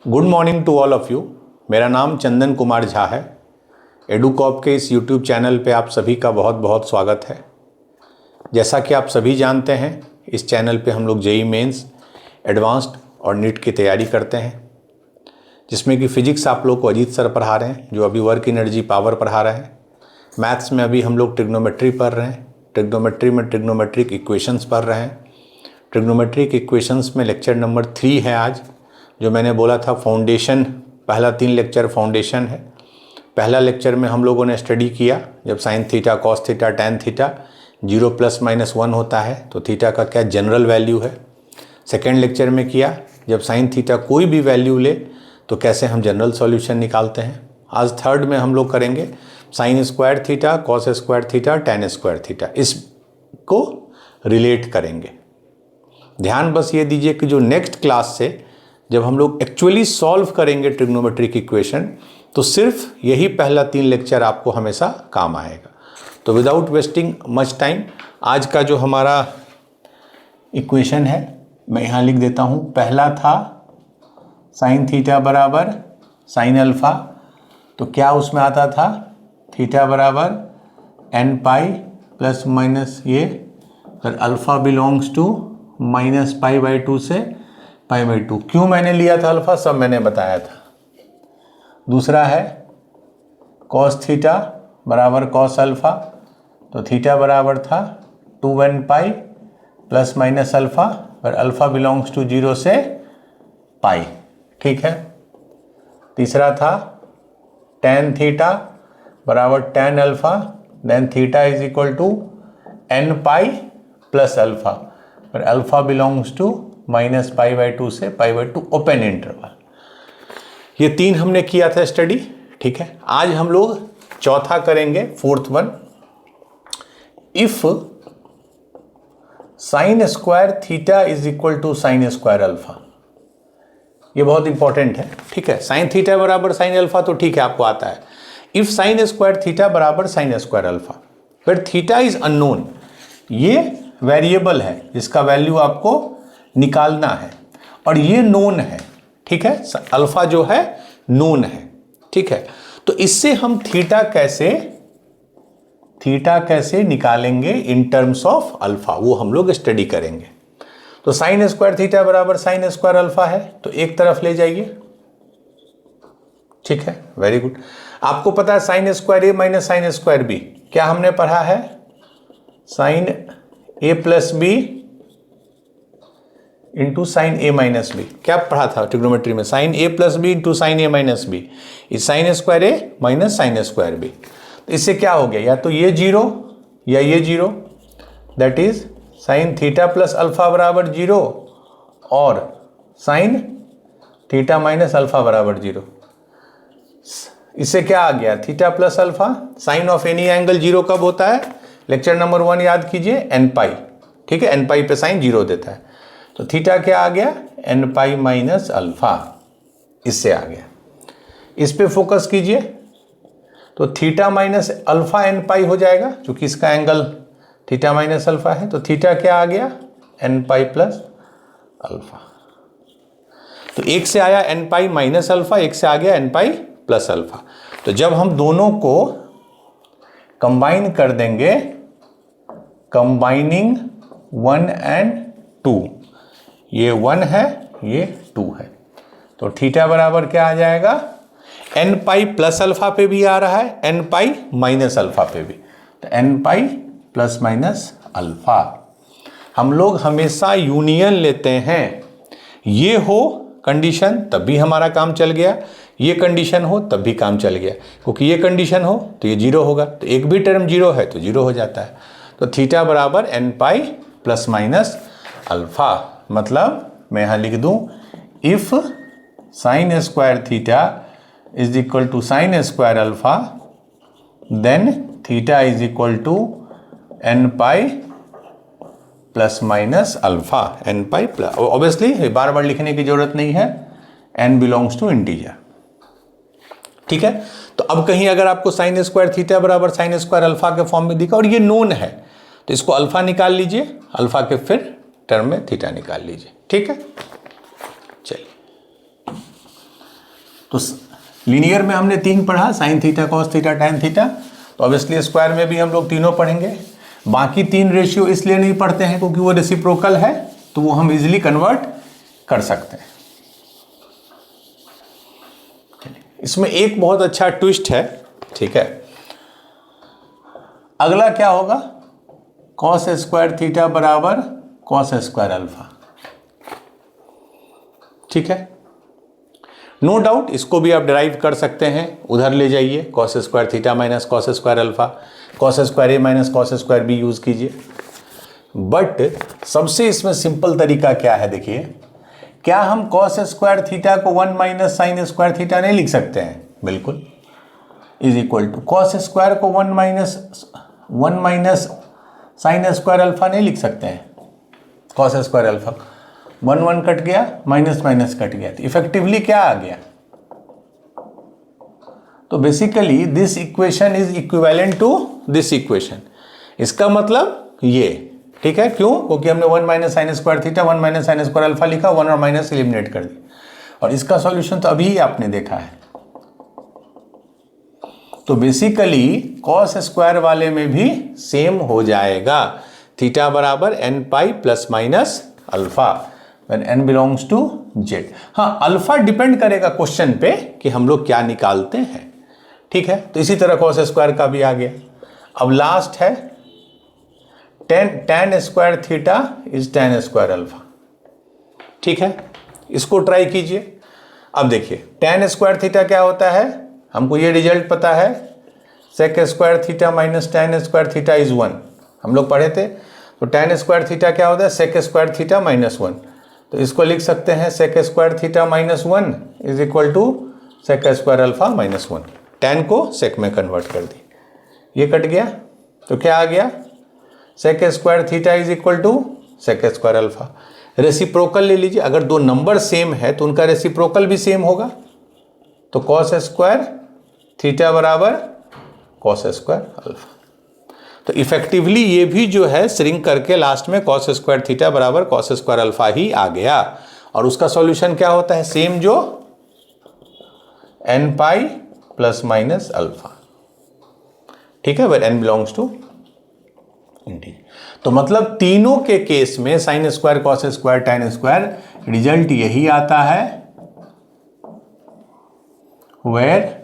Good morning to all of you. मेरा नाम चंदन कुमार झा है। एडुकॉप के इस यूट्यूब चैनल पे आप सभी का बहुत बहुत स्वागत है। जैसा कि आप सभी जानते हैं, इस चैनल पे हम लोग जेईई मेंस, एडवांस्ड और नीट की तैयारी करते हैं, जिसमें कि फ़िज़िक्स आप लोग को अजीत सर पढ़ा रहे हैं, जो अभी वर्क एनर्जी पावर पढ़ा रहे हैं। मैथ्स में अभी हम लोग ट्रिग्नोमेट्री पढ़ रहे हैं। ट्रिग्नोमेट्री में ट्रिग्नोमेट्रिक इक्वेशंस पढ़ रहे हैं। ट्रिग्नोमेट्रिक इक्वेशंस में लेक्चर नंबर 3 है आज। जो मैंने बोला था फाउंडेशन, पहला 3 लेक्चर फाउंडेशन है। पहला लेक्चर में हम लोगों ने स्टडी किया जब sine theta, cos theta, tan theta 0 + -1 होता है तो थीटा का क्या जनरल वैल्यू है। सेकेंड लेक्चर में किया जब साइन थीटा कोई भी वैल्यू ले तो कैसे हम जनरल सॉल्यूशन निकालते हैं। आज थर्ड में हम लोग करेंगे sign square theta, cos square theta, tan square theta, इसको रिलेट करेंगे। ध्यान बस ये दीजिए कि जो नेक्स्ट क्लास से जब हम लोग एक्चुअली सॉल्व करेंगे ट्रिग्नोमेट्रिक इक्वेशन, तो सिर्फ यही पहला 3 लेक्चर आपको हमेशा काम आएगा। तो विदाउट वेस्टिंग मच टाइम, आज का जो हमारा इक्वेशन है मैं यहाँ लिख देता हूँ। पहला था साइन थीटा बराबर साइन अल्फ़ा, तो क्या उसमें आता था, थीटा बराबर n पाई प्लस माइनस ये, फिर अल्फ़ा बिलोंग्स टू -π/2 से π/2। क्यों मैंने लिया था अल्फ़ा, सब मैंने बताया था। दूसरा है कॉस थीटा बराबर कॉस अल्फ़ा, तो थीटा बराबर था 2n pi plus minus alpha, फिर अल्फ़ा बिलोंग्स टू 0 से पाई। ठीक है। तीसरा था टैन थीटा बराबर tan alpha, then theta is equal to n pi plus alpha, फिर अल्फ़ा बिलोंग्स टू -π/2 से π/2 ओपन इंटरवल। ये 3 हमने किया था स्टडी। ठीक है। आज हम लोग चौथा करेंगे, fourth one. If sine square theta is equal to sine square alpha, ये बहुत इंपॉर्टेंट है। ठीक है। साइन थीटा बराबर साइन अल्फ़ा तो ठीक है, आपको आता है। इफ साइन स्क्वायर थीटा बराबर साइन स्क्वायर अल्फ़ा, फिर थीटा इज अननोन, ये वेरिएबल है जिसका वैल्यू आपको निकालना है, और ये नोन है। ठीक है। अल्फा जो है नोन है। ठीक है। तो इससे हम थीटा कैसे निकालेंगे इन टर्म्स ऑफ अल्फा, वो हम लोग स्टडी करेंगे। तो साइन स्क्वायर थीटा बराबर साइन स्क्वायर अल्फा है, तो एक तरफ ले जाइए। ठीक है, वेरी गुड। आपको पता है sine square A minus sine square B, क्या हमने पढ़ा है, sine A plus B into sine A minus B. क्या पढ़ा था ट्रिग्नोमेट्री में, sine A plus B into sine A minus B is sine square A minus sine square B. तो इससे क्या हो गया, या तो ये 0 या ये 0, that is sine theta plus alpha बराबर 0 और साइन थीटा माइनस अल्फा बराबर 0। इससे क्या आ गया, theta plus alpha, sine of any angle 0 कब होता है, लेक्चर नंबर 1 याद कीजिए, n पाई। ठीक है, n पाई पे साइन 0 देता है, तो थीटा क्या आ गया, n पाई माइनस अल्फा, इससे आ गया। इस पे फोकस कीजिए, तो थीटा माइनस अल्फा n पाई हो जाएगा, क्योंकि इसका एंगल थीटा माइनस अल्फा है, तो थीटा क्या आ गया, n पाई प्लस अल्फा। तो एक से आया n पाई माइनस अल्फा, एक से आ गया n पाई प्लस अल्फा। तो जब हम दोनों को कंबाइन कर देंगे, कंबाइनिंग 1 and 2, ये 1 है, ये 2 है, तो थीटा बराबर क्या आ जाएगा, n पाई प्लस अल्फा पे भी आ रहा है, n पाई माइनस अल्फा पे भी, तो n pi plus minus alpha. हम लोग हमेशा यूनियन लेते हैं, ये हो कंडीशन तब भी हमारा काम चल गया, ये कंडीशन हो तब भी काम चल गया, क्योंकि ये कंडीशन हो तो ये 0 होगा, तो एक भी टर्म 0 है तो 0 हो जाता है। तो थीटा बराबर n pi plus minus alpha, मतलब मैं यहाँ लिख दूँ, if sine square theta is equal to sine square alpha, then theta is equal to n pi plus minus alpha, n pi plus. Obviously बार बार लिखने की जरूरत नहीं है, n बिलोंग्स टू इंटीजर। ठीक है। तो अब कहीं अगर आपको साइन स्क्वायर थीटा बराबर साइन स्क्वायर अल्फा के फॉर्म में दिखा और ये नोन है, तो इसको अल्फा निकाल लीजिए, अल्फा के फिर टर्म में थीटा निकाल लीजिए। ठीक है, चलिए तो लीनियर में हमने 3 पढ़ा, sine theta, cos theta, tan theta, तो ऑब्वियसली स्क्वायर में भी हम लोग तीनों पढ़ेंगे। बाकी 3 रेशियो इसलिए नहीं पढ़ते हैं क्योंकि वो रेसिप्रोकल है, तो वो हम इजीली कन्वर्ट कर सकते हैं। इसमें एक बहुत अच्छा ट्विस्ट है, ठीक है। अगला क्या होगा, कॉस स्क्वायर थीटा बराबर कॉस स्क्वायर अल्फा, ठीक है। नो डाउट इसको भी आप डिराइव कर सकते हैं, उधर ले जाइए, cos square theta minus cos square alpha, cos square A minus cos square B use कीजिए। बट सबसे इसमें सिंपल तरीका क्या है, देखिए, क्या हम कॉस स्क्वायर थीटा को 1 माइनस साइन स्क्वायर थीटा नहीं लिख सकते हैं? बिल्कुल, is equal to cos square को 1 माइनस साइन स्क्वायर अल्फा नहीं लिख सकते हैं? कॉस स्क्वायर अल्फा 1 कट गया, माइनस माइनस कट गया, तो इफेक्टिवली क्या आ गया? तो basically this equation is equivalent to this equation. इसका मतलब ये, ठीक है, क्यों? क्योंकि हमने 1 minus sine square theta 1 minus sine square alpha लिखा, 1 और माइनस एलिमिनेट कर दी, और इसका सॉल्यूशन तो अभी आपने देखा है। तो बेसिकली कॉस स्क्वायर वाले में भी सेम हो जाएगा, थीटा बराबर n pi plus minus alpha when n belongs to Z. हाँ, अल्फा डिपेंड करेगा क्वेश्चन पे कि हम लोग क्या निकालते हैं, ठीक है। तो इसी तरह कॉस स्क्वायर का भी आ गया। अब लास्ट है tan square theta is tan square alpha, ठीक है। इसको ट्राई कीजिए। अब देखिए tan स्क्वायर थीटा क्या होता है, हमको ये रिजल्ट पता है, sec square theta minus tan square theta is 1, हम लोग पढ़े थे। तो tan स्क्वायर थीटा क्या होता है, सेक स्क्वायर थीटा माइनस 1, तो इसको लिख सकते हैं sec square theta minus 1 is equal to sec square alpha minus 1। tan को सेक में कन्वर्ट कर दी, ये कट गया, तो क्या आ गया, sec square theta is equal to sec square alpha. Reciprocal ले लीजिए, अगर दो नंबर सेम है तो उनका रेसिप्रोकल भी सेम होगा, तो कॉस स्क्वायर थीटा बराबर कॉस स्क्वायर अल्फा। तो इफेक्टिवली ये भी जो है श्रिंक करके लास्ट में कॉस स्क्वायर थीटा बराबर कॉस स्क्वायर अल्फा ही आ गया, और उसका सॉल्यूशन क्या होता है, सेम जो n pi plus minus alpha, ठीक है, where n belongs to integer. तो मतलब तीनों के केस में sine square cos square tan square result यही आता है, where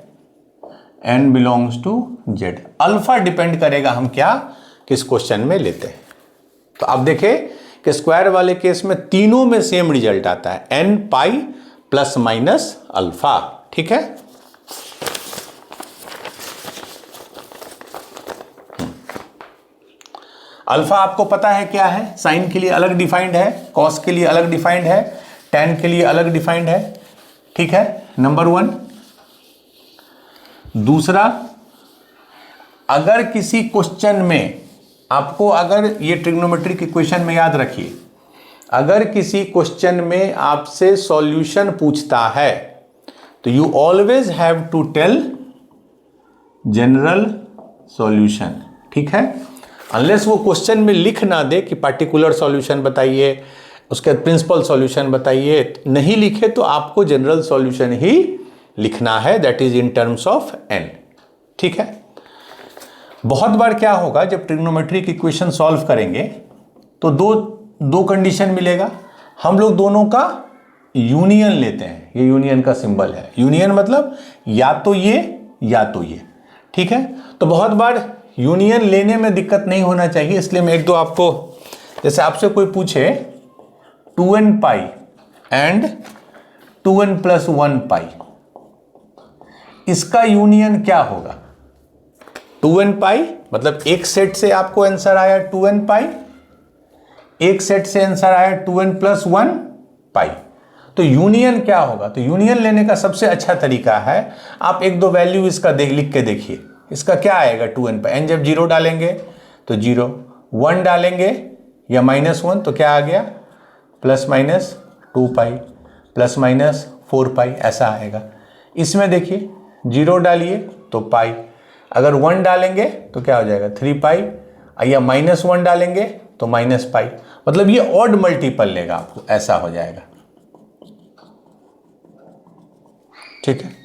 n belongs to Z. Alpha depend करेगा हम क्या किस क्वेश्चन में लेते हैं। तो अब देखें कि स्क्वायर वाले केस में तीनों में सेम रिजल्ट आता है, n pi plus minus alpha, ठीक है। अल्फा आपको पता है क्या है, साइन के लिए अलग डिफाइंड है, कॉस के लिए अलग डिफाइंड है, टैन के लिए अलग डिफाइंड है, ठीक है, नंबर 1। दूसरा, अगर किसी क्वेश्चन में आपको, अगर ये ट्रिग्नोमेट्रिक इक्वेशन में याद रखिए, अगर किसी क्वेश्चन में आपसे सॉल्यूशन पूछता है तो you always have to tell general solution, ठीक है। अनलेस वो क्वेश्चन में लिख ना दे कि पर्टिकुलर सॉल्यूशन बताइए, उसके प्रिंसिपल सॉल्यूशन बताइए, नहीं लिखे तो आपको जनरल सॉल्यूशन ही लिखना है, that is in terms of n, ठीक है। बहुत बार क्या होगा, जब ट्रिग्नोमेट्रिक इक्वेशन सॉल्व करेंगे तो दो कंडीशन मिलेगा, हम लोग दोनों का यूनियन लेते हैं, ये यूनियन का सिंबल है, यूनियन मतलब या तो ये या तो ये, ठीक है। तो बहुत बार यूनियन लेने में दिक्कत नहीं होना चाहिए, इसलिए मैं एक दो आपको, जैसे आपसे कोई पूछे 2n pi and 2n plus 1 पाई, इसका यूनियन क्या होगा? 2n पाई मतलब एक सेट से आपको आंसर आया 2n पाई, एक सेट से आंसर आया 2n प्लस 1 पाई, तो यूनियन क्या होगा? तो यूनियन लेने का सबसे अच्छा तरीका है, आप एक दो वैल्यू इसका लिख के देखिए, इसका क्या आएगा 2n पाई, n जब 0 डालेंगे तो 0, 1 डालेंगे या -1 तो क्या आ गया, प्लस माइनस 2 पाई प्लस माइनस 4 पाई, ऐसा आएगा। इसमें देखिए 0 डालिए तो पाई, अगर 1 डालेंगे तो क्या हो जाएगा 3 पाई, या -1 डालेंगे तो माइनस पाई, मतलब ये ऑड मल्टीपल लेगा आपको, ऐसा हो जाएगा, ठीक है।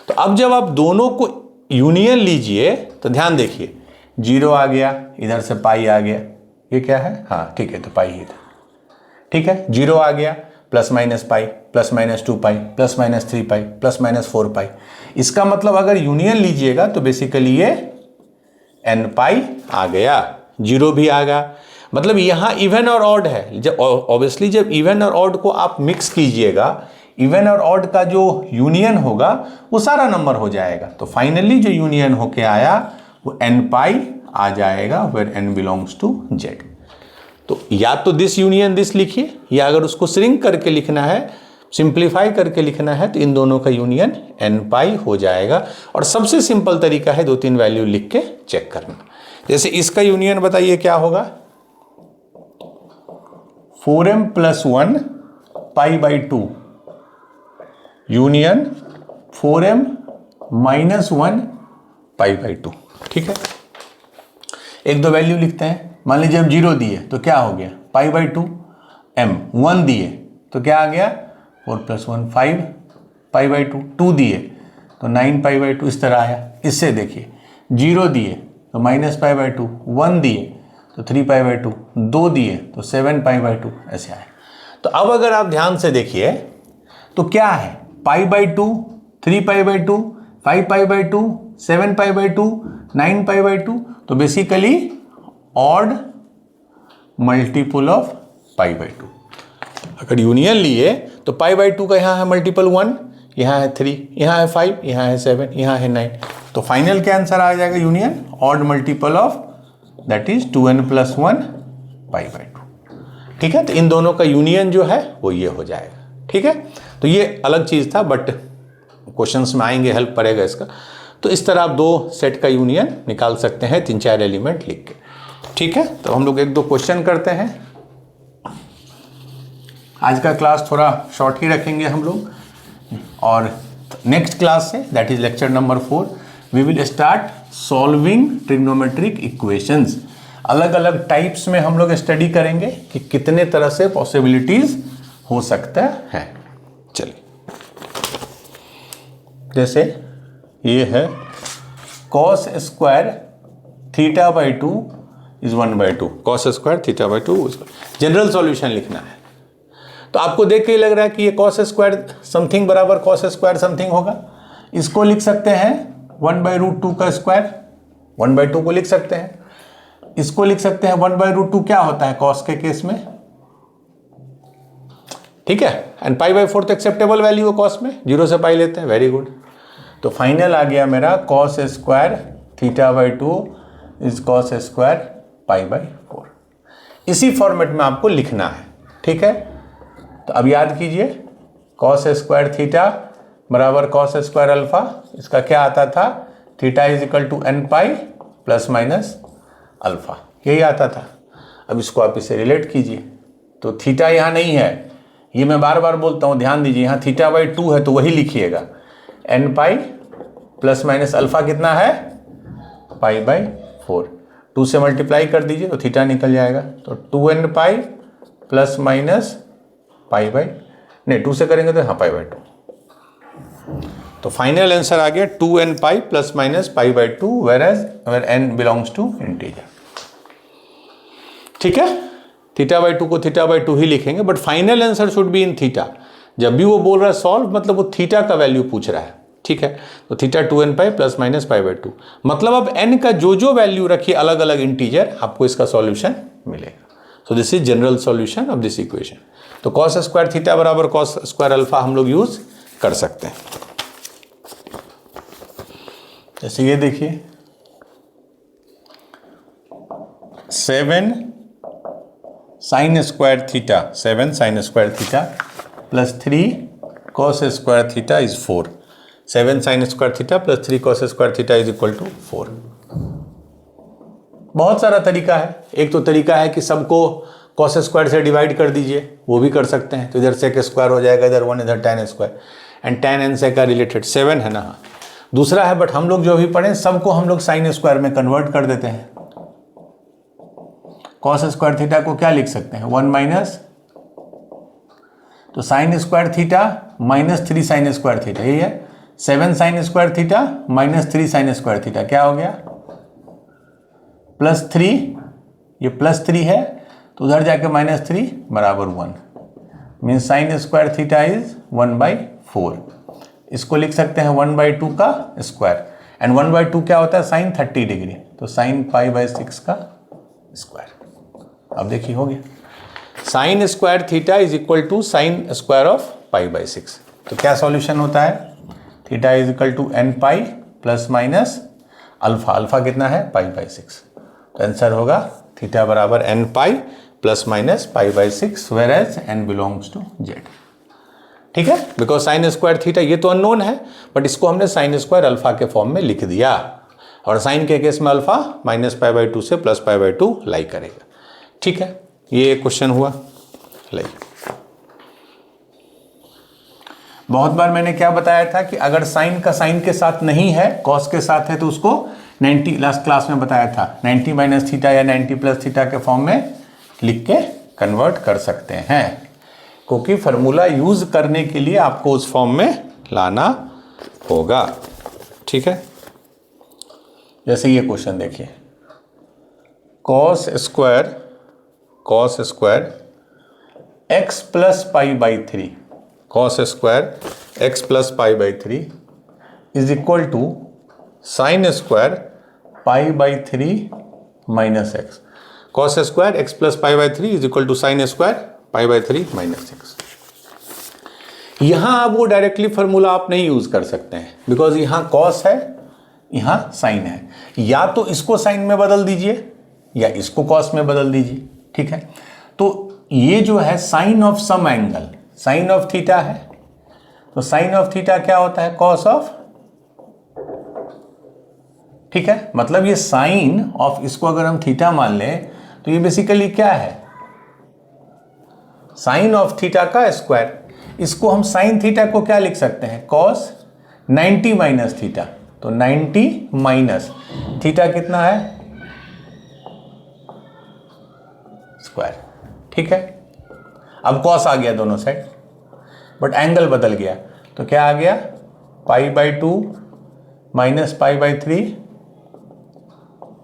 तो अब जब आप दोनों को यूनियन लीजिए तो ध्यान देखिए, 0 आ गया, इधर से पाई आ गया, ये क्या है, हाँ ठीक है, तो पाई ही था, ठीक है, 0 आ गया, plus minus pi, plus minus 2 पाई, प्लस माइनस 3 पाई, प्लस माइनस 4 पाई। इसका मतलब अगर यूनियन लीजिएगा तो बेसिकली ये n पाई आ गया, 0 भी आ गया। मतलब यहाँ इवन और ऑड है, जब ऑब्वियसली जब इवन और ऑड को आप मिक्स कीजिएगा, इवन और ऑड का जो यूनियन होगा वो सारा नंबर हो जाएगा। तो फाइनली जो यूनियन होके आया वो n पाई आ जाएगा, where n belongs to z। तो या तो दिस यूनियन दिस लिखिए, या अगर उसको श्रिंक करके लिखना है, सिंप्लीफाई करके लिखना है, तो इन दोनों का यूनियन n पाई हो जाएगा। और सबसे सिंपल तरीका है 2-3 वैल्यू लिख के चेक करना। जैसे इसका यूनियन बताइए क्या होगा, 4m + 1 π/2 यूनियन 4m - 1 π/2, ठीक है। एक दो वैल्यू लिखते हैं। मान लीजिए जब 0 दिए तो क्या हो गया, π/2 m, 1 दिए तो क्या आ गया, 4 + 1 5 π/2, 2 दिए तो 9 π/2, इस तरह आया। इससे देखिए 0 दिए तो -π/2, 1 दिए तो 3 π/2, 2 दिए तो 7 π/2, ऐसे आया। तो अब अगर आप ध्यान से देखिए तो क्या है, π/2, 3 π/2, 5 π/2, 7 π/2, 9 π/2, तो बेसिकली ऑड मल्टीपल ऑफ π/2। अगर यूनियन लिए तो π/2 का यहाँ है मल्टीपल 1, यहाँ है 3, यहाँ है 5, यहाँ है 7, यहाँ है 9। तो फाइनल क्या आंसर आ जाएगा, union odd multiple of, that is 2n + 1 π/2, ठीक है। तो इन दोनों का यूनियन जो है वो ये हो जाएगा, ठीक है। तो ये अलग चीज़ था, बट क्वेश्चंस में आएंगे, हेल्प पड़ेगा इसका। तो इस तरह आप 2 सेट का यूनियन निकाल सकते हैं 3-4 एलिमेंट लिख के, ठीक है। तो हम लोग 1-2 क्वेश्चन करते हैं। आज का क्लास थोड़ा शॉर्ट ही रखेंगे हम लोग, और नेक्स्ट क्लास से, that is lecture number 4, we will start solving trigonometric equations. अलग अलग टाइप्स में हम लोग स्टडी करेंगे कि कितने तरह से पॉसिबिलिटीज हो सकता है। चलिए, जैसे ये है cos square θ/2 is 1/2, cos square θ/2। General solution लिखना है। तो आपको देख के ही लग रहा है कि ये cos स्क्वायर समथिंग बराबर cos स्क्वायर समथिंग होगा। इसको लिख सकते हैं 1/√2 का स्क्वायर, 1/2 को लिख सकते हैं। इसको लिख सकते हैं 1/√2 क्या होता है cos के केस में, ठीक है। एंड π/4 एक्सेप्टेबल वैल्यू है cos में, 0 से पाई लेते हैं, वेरी गुड। तो फाइनल आ गया मेरा cos square θ/2 is cos square π/4। इसी फॉर्मेट में आपको लिखना है, ठीक है। तो अब याद कीजिए, cos स्क्वायर थीटा बराबर cos स्क्वायर अल्फा, इसका क्या आता था, theta is equal to n pi plus minus alpha, यही आता था। अब इसको आप इसे रिलेट कीजिए, तो थीटा यहाँ नहीं है, ये मैं बार बार बोलता हूँ, ध्यान दीजिए। यहाँ θ/2 है तो वही लिखिएगा, n pi plus minus alpha कितना है, π/4। 2 से मल्टीप्लाई कर दीजिए तो थीटा निकल जाएगा, तो 2n पाई प्लस माइनस नहीं 2 से करेंगे तो हाँ π/2। तो फाइनल आंसर आ गया 2n pi plus minus π/2, where n belongs to integer, ठीक है। θ/2 को θ/2 ही लिखेंगे, but final answer should be in theta. जब भी वो बोल रहा है सॉल्व, मतलब वो थीटा का वैल्यू पूछ रहा है, ठीक है। तो theta 2n pi plus minus π/2, मतलब अब n का जो वैल्यू रखिए अलग अलग इंटीजर, आपको इसका सॉल्यूशन मिलेगा। So this is general solution of this equation. तो cos स्क्वायर थीटा बराबर cos स्क्वायर अल्फा हम लोग यूज कर सकते हैं। जैसे ये देखिए 7 sin square theta, 7 sin square theta plus 3 cos square theta is 4। 7 sin square theta plus 3 cos square theta is equal to 4। बहुत सारा तरीका है। एक तो तरीका है कि सबको cos स्क्वायर से डिवाइड कर दीजिए, वो भी कर सकते हैं। तो इधर sec स्क्वायर हो जाएगा, इधर 1, इधर tan square, and tan n से का रिलेटेड 7 है ना। दूसरा है, बट हम लोग जो भी पढ़े सबको हम लोग sin स्क्वायर में कन्वर्ट कर देते हैं। cos स्क्वायर थीटा को क्या लिख सकते हैं, 1 माइनस, तो sin square theta minus 3 sin square theta, यही है 7 sign square theta minus 3 sign square theta क्या हो गया, +3, ये +3 है तो उधर जाके -3 बराबर 1, means sign square theta is 1/4। इसको लिख सकते हैं 1/2 का स्क्वायर, एंड 1/2 क्या होता है, साइन 30 डिग्री, तो साइन π/6 का स्क्वायर। अब देखिए हो गया, sine square theta is equal to sine square of π/6। तो क्या सॉल्यूशन होता है, theta is equal to nπ plus minus alpha, alpha कितना है π/6, तो आंसर होगा थीटा बराबर nπ plus minus π/6 where as n belongs to z। ठीक है, बिकॉज साइन स्क्वायर थीटा ये तो अननोन है, बट इसको हमने साइन स्क्वायर अल्फा के फॉर्म में लिख दिया, और साइन के केस में अल्फा -π/2 से +π/2 लाई करेगा। ठीक है, ये क्वेश्चन हुआ। लाइक बहुत बार मैंने क्या बताया था कि अगर साइन का साइन के साथ नहीं है, कॉस के साथ है, तो उसको 90 लास्ट क्लास में बताया था 90 - थीटा या 90 + थीटा के फॉर्म में लिख के कन्वर्ट कर सकते हैं, क्योंकि फार्मूला यूज करने के लिए आपको उस फॉर्म में लाना होगा। ठीक है, जैसे ये क्वेश्चन देखिए, cos square x + π/3, cos square x + π/3 is equal to sine square π/3 - x। cos square x + π/3 is equal to sine square π/3 - x। यहां आप वो डायरेक्टली फॉर्मूला आप नहीं यूज कर सकते हैं, बिकॉज यहां cos है, यहां साइन है, या तो इसको साइन में बदल दीजिए या इसको cos में बदल दीजिए। ठीक है, तो ये जो है sine of some angle, sine of theta है, तो साइन ऑफ थीटा क्या होता है, cos ऑफ, ठीक है, मतलब ये साइन ऑफ, इसको अगर हम थीटा मान लें तो ये बेसिकली क्या है, साइन ऑफ थीटा का स्क्वायर। इसको हम साइन थीटा को क्या लिख सकते हैं, cos 90 - थीटा, तो 90 माइनस थीटा कितना है, स्क्वायर। ठीक है, अब cos आ गया दोनों साइड, बट एंगल बदल गया, तो क्या आ गया, π/2 - π/3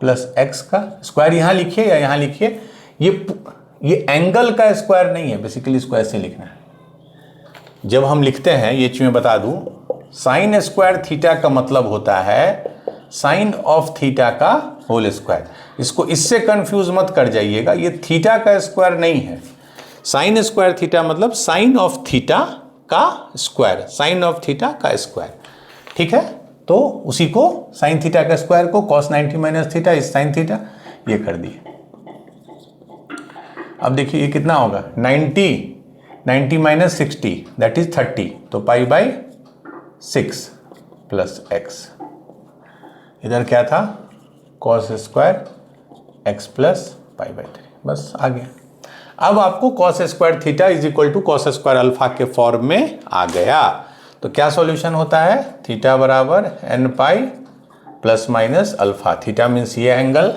प्लस x का स्क्वायर। यहां लिखिए या यहां लिखिए, ये एंगल का स्क्वायर नहीं है, बेसिकली इसको ऐसे लिखना है। जब हम लिखते हैं, ये चीज मैं बता दूं, साइन स्क्वायर थीटा का मतलब होता है साइन ऑफ थीटा का होल स्क्वायर। इसको इससे कंफ्यूज मत कर जाइएगा, ये थीटा का स्क्वायर नहीं है। साइन स्क्वायर थीटा मतलब साइन ऑफ थीटा का स्क्वायर, साइन ऑफ थीटा का स्क्वायर। ठीक है, तो उसी को साइन थीटा का स्क्वायर को cos 90 - theta is sine theta, ये कर दिए। अब देखिए ये कितना होगा, 90 - 60 दैट इज 30, तो π/6 प्लस x। इधर क्या था, cos स्क्वायर x प्लस π/3, बस आ गया। अब आपको cos square theta is equal to cos square alpha के फॉर्म में आ गया। तो क्या सॉल्यूशन होता है, थीटा बराबर nπ plus minus alpha. Theta means ये एंगल,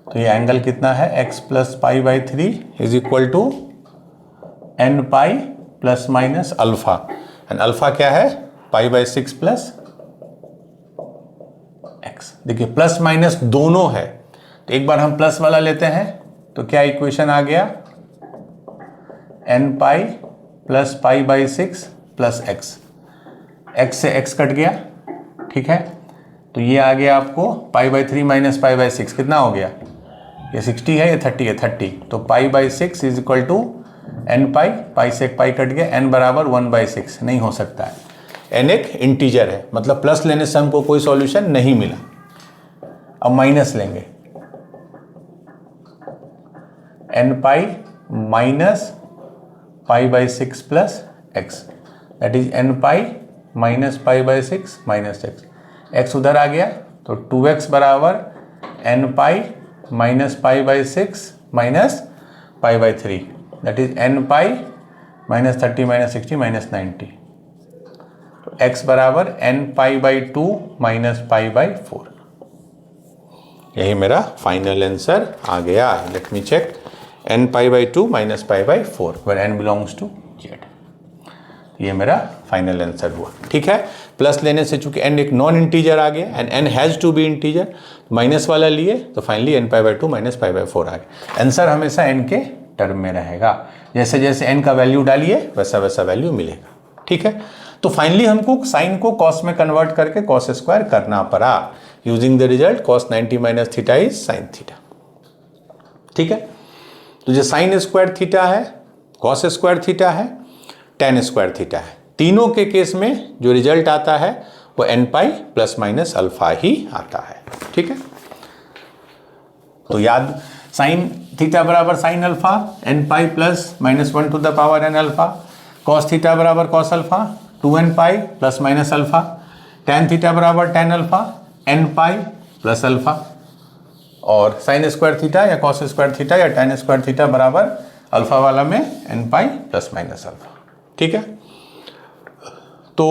तो ये एंगल कितना है, x plus π/3 is equal to nπ plus minus alpha, and alpha क्या है, π/6 प्लस x। देखिए प्लस माइनस दोनों है, तो एक बार हम प्लस वाला लेते हैं, तो क्या इक्वेशन आ गया, nπ प्लस π/6 प्लस x से x कट गया। ठीक है, तो ये आ गया आपको π/3 माइनस π/6 कितना हो गया, ये 60 है, ये 30 है, 30, तो π/6 इज इक्वल टू nπ, पाई से पाई कट गया, n बराबर 1/6 नहीं हो सकता है, n एक इंटीजर है, मतलब प्लस लेने से हमको कोई सॉल्यूशन नहीं मिला। अब माइनस लेंगे, nπ minus π/6 plus x, that is nπ minus π/6 minus x उधर आ गया, तो 2x बराबर nπ minus π/6 minus π/3, that is nπ minus 30 minus 60 minus 90, तो x बराबर nπ/2 माइनस π/4। यही मेरा फाइनल आंसर आ गया। Let me check, nπ/2 minus π/4 where n belongs to z। ये मेरा फाइनल आंसर हुआ। ठीक है, प्लस लेने से चूंकि n एक नॉन इंटीजर आ गया and n has to be integer, minus वाला लिए तो फाइनली n π/2 माइनस π/4 आ गया। आंसर हमेशा n के टर्म में रहेगा, जैसे जैसे n का वैल्यू डालिए वैसा वैसा वैल्यू मिलेगा। ठीक है, तो फाइनली हमको साइन को कॉस में कन्वर्ट करके कॉस स्क्वायर करना पड़ा, using the result cos 90 - theta is sine theta. ठीक है, तो जो साइन स्क्वायर थीटा है, कॉस स्क्वायर थीटा है, tan स्क्वायर थीटा है, तीनों के केस में जो रिजल्ट आता है वो nπ ± अल्फा ही आता है। ठीक है, तो याद, साइन थीटा बराबर sine alpha, nπ ± 1 to the power n alpha, cos theta बराबर cos alpha 2nπ ± alpha, tan theta बराबर tan अल्फा nπ + अल्फा, और साइन स्क्वायर थीटा या कॉस स्क्वायर थीटा या tan स्क्वायर थीटा बराबर alpha वाला में nπ ± alpha. ठीक है, तो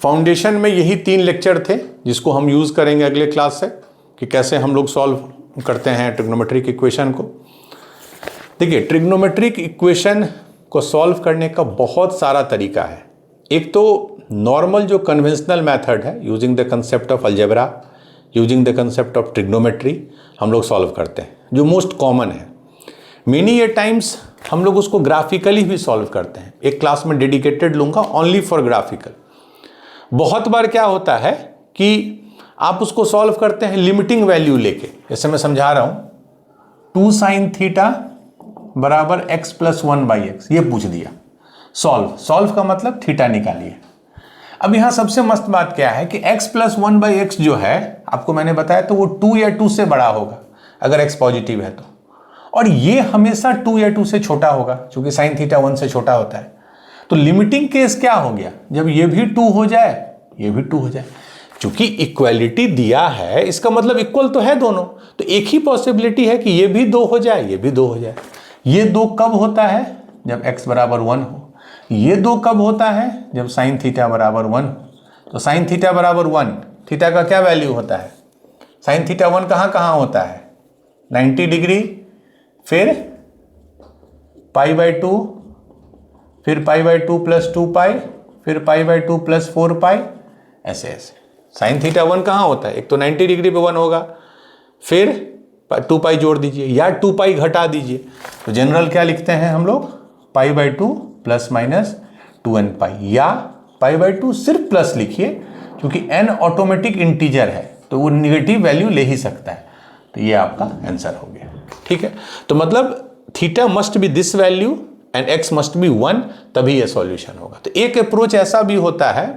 फाउंडेशन में यही 3 लेक्चर थे जिसको हम यूज़ करेंगे अगले क्लास से, कि कैसे हम लोग सॉल्व करते हैं ट्रिग्नोमेट्रिक इक्वेशन को। देखिए, ट्रिग्नोमेट्रिक इक्वेशन को सॉल्व करने का बहुत सारा तरीका है। एक तो नॉर्मल जो कन्वेंशनल मेथड है, using the concept of algebra, using the concept of trigonometry, हम लोग सॉल्व करते हैं, जो मोस्ट कॉमन है। मेनी ए टाइम्स हम लोग उसको ग्राफिकली भी सॉल्व करते हैं। एक क्लास में डेडिकेटेड लूँगा ओनली फॉर ग्राफिकल। बहुत बार क्या होता है कि आप उसको सॉल्व करते हैं लिमिटिंग वैल्यू लेके, जैसे मैं समझा रहा हूँ 2 sin थीटा बराबर x + 1/x, ये पूछ दिया। सॉल्व का मतलब थीटा निकालिए। अब यहाँ सबसे मस्त बात क्या है कि x + 1/x जो है, आपको मैंने बताया, तो वो 2 या 2 से बड़ा होगा अगर x पॉजिटिव है तो, और ये हमेशा 2 या 2 से छोटा होगा, क्योंकि साइन थीटा 1 से छोटा होता है। तो लिमिटिंग केस क्या हो गया, जब ये भी 2 हो जाए, ये भी 2 हो जाए। चूंकि इक्वलिटी दिया है, इसका मतलब इक्वल तो है दोनों, तो एक ही पॉसिबिलिटी है कि ये भी 2 हो जाए, ये भी 2 हो जाए। ये 2 कब होता है, जब x बराबर 1 हो। ये 2 कब होता है, जब साइन थीटा बराबर 1। तो साइन थीटा बराबर 1, थीटा का क्या वैल्यू होता है, साइन थीटा 1 कहाँ कहाँ होता है, 90 डिग्री, फिर π/2, फिर π/2 + 2π, फिर π/2 + 4π, ऐसे ऐसे। साइन थीटा 1 कहाँ होता है, एक तो 90 डिग्री पे 1 होगा, फिर 2π जोड़ दीजिए या 2π घटा दीजिए। तो जनरल क्या लिखते हैं हम लोग, π/2 ± 2nπ, या π/2 सिर्फ प्लस लिखिए, क्योंकि n ऑटोमेटिक इंटीजर है तो वो निगेटिव वैल्यू ले ही सकता है। तो ये आपका आंसर हो गया। ठीक है, तो मतलब theta must be this value and x must be 1, तभी ये सॉल्यूशन होगा। तो एक अप्रोच ऐसा भी होता है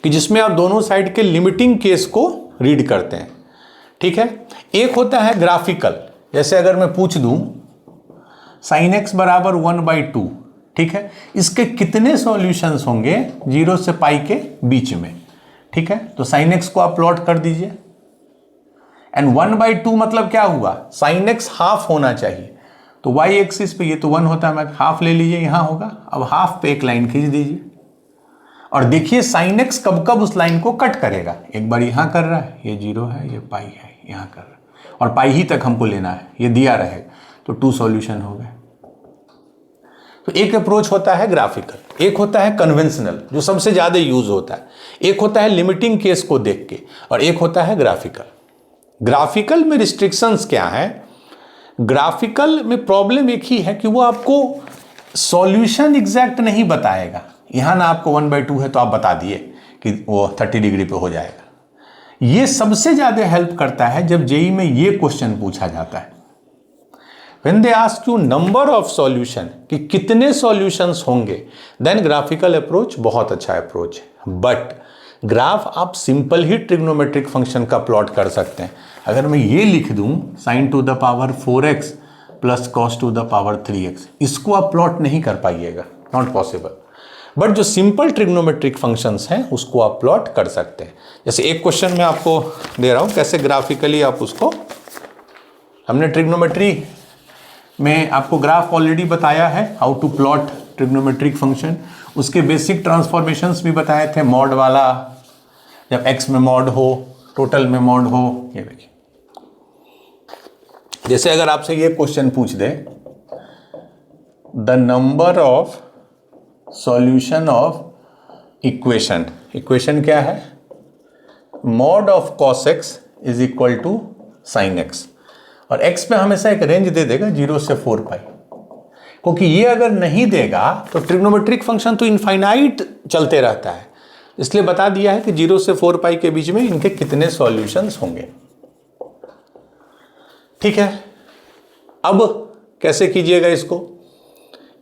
कि जिसमें आप दोनों साइड के लिमिटिंग केस को रीड करते हैं। ठीक है, एक होता है ग्राफिकल, जैसे अगर मैं पूछ दूं sin x बराबर 1/2, ठीक है, इसके कितने सॉल्यूशंस होंगे 0 से π के बीच में। ठीक है, तो sin x को आप प्लॉट कर दीजिए, एंड 1/2 मतलब क्या हुआ, sin x हाफ होना चाहिए, तो y एक्सिस पे ये तो 1 होता है, मैं हाफ ले लीजिए, यहां होगा। अब हाफ पे एक लाइन खींच दीजिए और देखिए sin x कब कब उस लाइन को कट करेगा। एक बार यहां कर रहा है, ये 0 है, ये π है, यहां कर रहा है, और π ही तक हमको लेना है, ये दिया रहेगा, तो 2 सॉल्यूशन हो गए। तो एक अप्रोच होता है ग्राफिकल, एक होता है कन्वेंशनल जो सबसे ज्यादा यूज होता है, एक होता है लिमिटिंग केस को देख के, और एक होता है ग्राफिकल। ग्राफिकल में रिस्ट्रिक्शंस क्या है, ग्राफिकल में प्रॉब्लम एक ही है कि वो आपको सॉल्यूशन एग्जैक्ट नहीं बताएगा। यहां ना आपको 1/2 है तो आप बता दिए कि वो 30 डिग्री पे हो जाएगा। ये सबसे ज्यादा हेल्प करता है जब जेई में ये क्वेश्चन पूछा जाता है, When they ask you number of solution, कि कितने सॉल्यूशंस होंगे, देन ग्राफिकल अप्रोच बहुत अच्छा अप्रोच है। बट ग्राफ आप सिंपल ही ट्रिग्नोमेट्रिक फंक्शन का प्लॉट कर सकते हैं। अगर मैं ये लिख दूं sin to the power 4x plus cos to the power 3x, इसको आप प्लॉट नहीं कर पाइएगा, नॉट पॉसिबल। बट जो सिंपल ट्रिग्नोमेट्रिक फंक्शंस हैं उसको आप प्लॉट कर सकते हैं। जैसे एक क्वेश्चन मैं आपको दे रहा हूं, कैसे ग्राफिकली आप उसको, हमने ट्रिग्नोमेट्री में आपको ग्राफ ऑलरेडी बताया है, how to plot trigonometric function, उसके बेसिक ट्रांसफॉर्मेशंस भी बताए थे, मॉड वाला, जब x में मॉड हो, टोटल में मॉड हो। ये देखिए, जैसे अगर आपसे ये क्वेश्चन पूछ दे, the number of solution of equation, equation क्या है, mod of cos x is equal to sine x, और x पे हमेशा एक रेंज दे देगा 0 से 4 पाई, क्योंकि ये अगर नहीं देगा तो ट्रिग्नोमेट्रिक फंक्शन तो इनफाइनाइट चलते रहता है, इसलिए बता दिया है कि 0 से 4 पाई के बीच में इनके कितने सॉल्यूशंस होंगे। ठीक है, अब कैसे कीजिएगा इसको,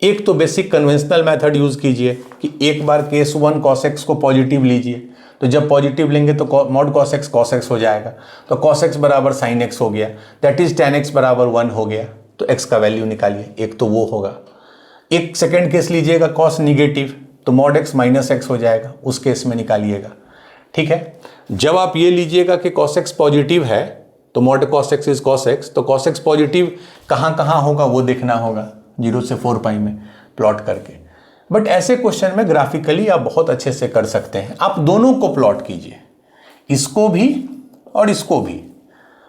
एक तो बेसिक कन्वेंशनल मेथड यूज कीजिए कि एक बार केस 1 cos x को पॉजिटिव लीजिए, तो जब पॉजिटिव लेंगे तो मॉड cos x हो जाएगा, तो cos x बराबर sin x हो गया, दैट इज tan x बराबर 1 हो गया, तो x का वैल्यू निकालिए, एक तो वो होगा। एक सेकेंड केस लीजिएगा cos निगेटिव, तो मॉड x माइनस एक्स हो जाएगा, उस केस में निकालिएगा। ठीक है, जब आप ये लीजिएगा कि cos x पॉजिटिव है तो mod cos x is cos x, तो cos x पॉजिटिव कहाँ कहाँ होगा वो देखना होगा 0 से 4 पाई में प्लॉट करके। बट ऐसे क्वेश्चन में ग्राफिकली आप बहुत अच्छे से कर सकते हैं, आप दोनों को प्लॉट कीजिए, इसको भी और इसको भी,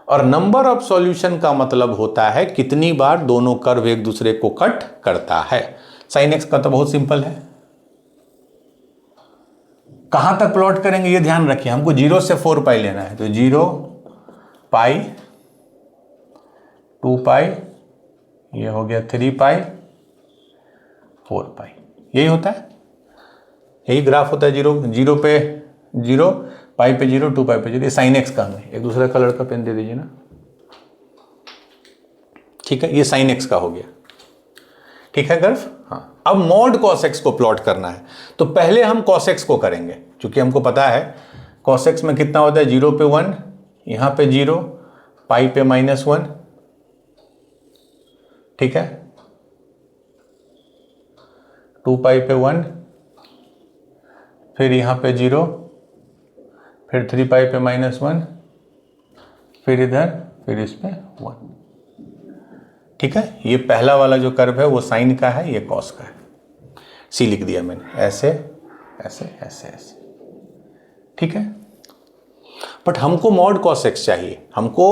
और नंबर ऑफ सॉल्यूशन का मतलब होता है कितनी बार दोनों कर्व एक दूसरे को कट करता है। साइन एक्स का तो बहुत सिंपल है, कहां तक प्लॉट करेंगे ये ध्यान रखिए, हमको 0 से 4 पाई लेना है, तो 0 पाई 2 पाई, ये हो गया 3 पाई 4 पाई, यही होता है, यही ग्राफ होता है। 0 पे 0, पाई पे 0, 2 पाई पे 0, ये साइन एक्स का हमें एक दूसरा कलर का पेन दे दीजिए ना। ठीक है, ये साइन एक्स का हो गया। ठीक है गर्व, हाँ। अब मॉड cos x को प्लॉट करना है, तो पहले हम cos x को करेंगे, क्योंकि हमको पता है cos x में कितना होता है, 0 पे 1, यहां पे 0, पाई पे -1। ठीक है, 2 पाई पे 1, फिर यहां पे 0, फिर 3 पाई पे -1, फिर इधर, फिर इस पे 1। ठीक है, ये पहला वाला जो कर्व है वो साइन का है, ये कॉस का है, सी लिख दिया मैंने, ऐसे ऐसे ऐसे ऐसे। ठीक है, बट हमको मॉड cos x चाहिए, हमको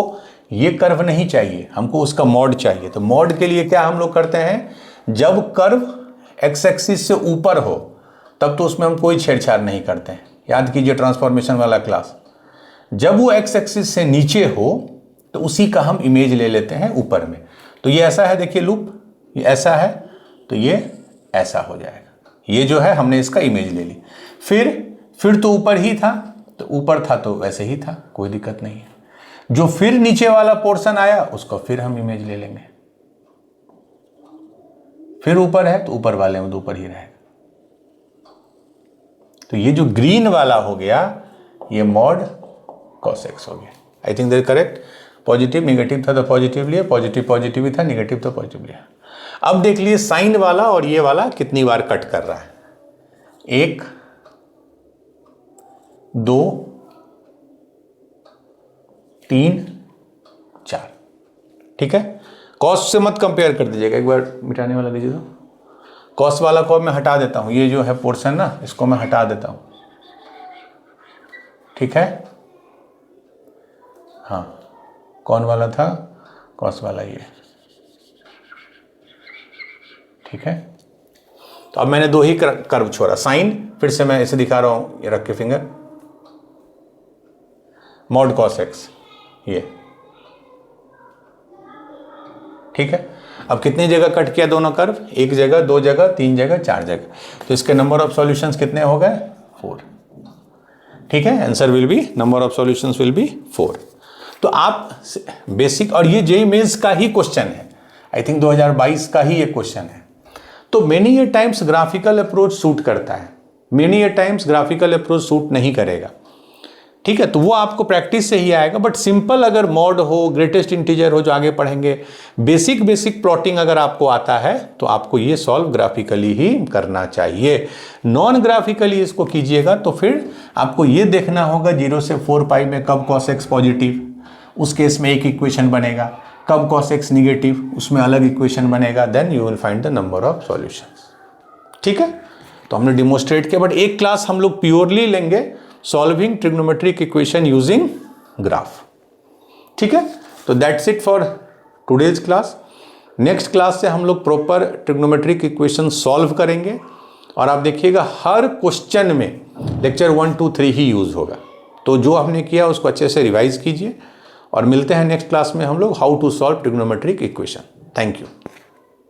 ये कर्व नहीं चाहिए, हमको उसका मॉड चाहिए। तो मॉड के लिए क्या हम लोग करते हैं, जब कर्व x एक्सिस से ऊपर हो तब तो उसमें हम कोई छेड़छाड़ नहीं करते हैं, याद कीजिए ट्रांसफॉर्मेशन वाला क्लास। जब वो x एक्सिस से नीचे हो तो उसी का हम इमेज ले लेते हैं ऊपर में। तो ये ऐसा है, देखिए लूप, ये ऐसा है तो ये ऐसा हो जाएगा, ये जो है हमने इसका इमेज ले ली। फिर तो ऊपर ही था, तो ऊपर था तो वैसे ही था, कोई दिक्कत नहीं है। जो फिर नीचे वाला पोर्शन आया उसको फिर हम इमेज ले लेंगे, फिर ऊपर है तो ऊपर वाले में तो ऊपर ही रहेगा। तो ये जो ग्रीन वाला हो गया ये मॉड cos x हो गया। I think that correct. Positive negative था तो पॉजिटिव लिया, पॉजिटिव पॉजिटिव ही था, निगेटिव तो पॉजिटिव लिया। अब देख लिए साइन वाला और ये वाला कितनी बार कट कर रहा है, 1 2 3 4। ठीक है, कॉस से मत कंपेयर कर दीजिएगा, एक बार मिटाने वाला दीजिए। तो कॉस वाला को मैं हटा देता हूं, ये जो है पोर्शन ना इसको मैं हटा देता हूं। ठीक है, हाँ, कौन वाला था, कॉस वाला ये। ठीक है, तो अब मैंने 2 ही कर्व छोड़ा, साइन, फिर से मैं ऐसे दिखा रहा हूं, ये रख के फिंगर, मॉड cos x ये। ठीक है, अब कितनी जगह कट किया दोनों कर्व, 1 जगह, 2 जगह, 3 जगह, 4 जगह, तो इसके नंबर ऑफ सॉल्यूशंस कितने हो गए, 4। ठीक है, answer will be, number of solutions will be 4। तो आप बेसिक, और ये जेईई मेंस का ही क्वेश्चन है, आई थिंक 2022 का ही ये क्वेश्चन है। तो मेनी ए टाइम्स ग्राफिकल अप्रोच सूट करता है, मेनी ए टाइम्स ग्राफिकल अप्रोच सूट नहीं करेगा। ठीक है, तो वो आपको प्रैक्टिस से ही आएगा। बट सिंपल अगर मॉड हो, ग्रेटेस्ट इंटीजर हो, जो आगे पढ़ेंगे, बेसिक प्लॉटिंग अगर आपको आता है तो आपको ये सॉल्व ग्राफिकली ही करना चाहिए। नॉन ग्राफिकली इसको कीजिएगा तो फिर आपको ये देखना होगा 0 से 4 पाई में कब cos x पॉजिटिव, उस केस में एक इक्वेशन बनेगा, कब cos x निगेटिव, उसमें अलग इक्वेशन बनेगा, then you will find the number of solutions. ठीक है, तो हमने डिमोन्स्ट्रेट किया, बट एक क्लास हम लोग प्योरली लेंगे solving trigonometric equation using graph. ठीक है, तो that's it for today's class. Next class से हम लोग प्रॉपर ट्रिग्नोमेट्रिक इक्वेशन सॉल्व करेंगे और आप देखिएगा हर क्वेश्चन में लेक्चर 1, 2, 3 ही यूज़ होगा। तो जो हमने किया उसको अच्छे से रिवाइज कीजिए और मिलते हैं नेक्स्ट क्लास में हम लोग how to solve trigonometric equation. Thank you.